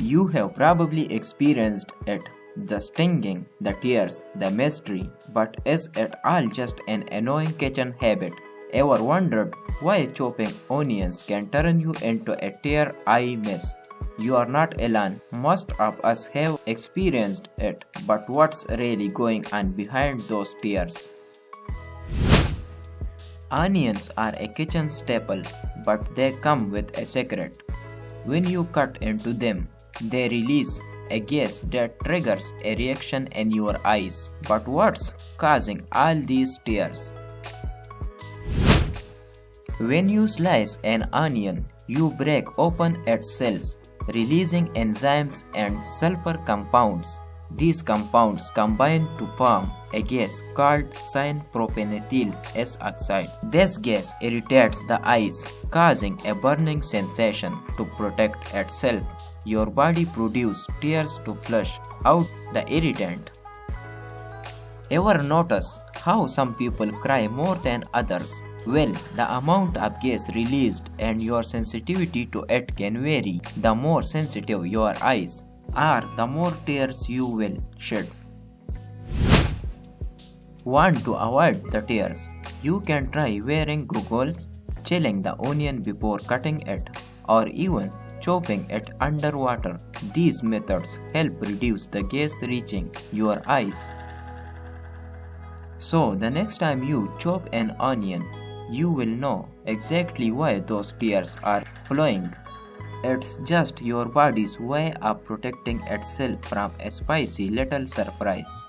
You have probably experienced it, the stinging, the tears, the mystery, but is it all just an annoying kitchen habit? Ever wondered why chopping onions can turn you into a tear-eye mess? You are not alone. Most of us have experienced it, but what's really going on behind those tears? Onions are a kitchen staple, but they come with a secret. When you cut into them, they release a gas that triggers a reaction in your eyes. But what's causing all these tears? When you slice an onion, you break open its cells, releasing enzymes and sulfur compounds. These compounds combine to form a gas called cyanpropanethyl S oxide. This gas irritates the eyes, causing a burning sensation. To protect itself, your body produces tears to flush out the irritant. Ever notice how some people cry more than others? Well, the amount of gas released and your sensitivity to it can vary. The more sensitive your eyes are, the more tears you will shed. Want to avoid the tears? You can try wearing goggles, chilling the onion before cutting it, or even chopping it underwater. These methods help reduce the gas reaching your eyes. So the next time you chop an onion, you will know exactly why those tears are flowing. It's just your body's way of protecting itself from a spicy little surprise.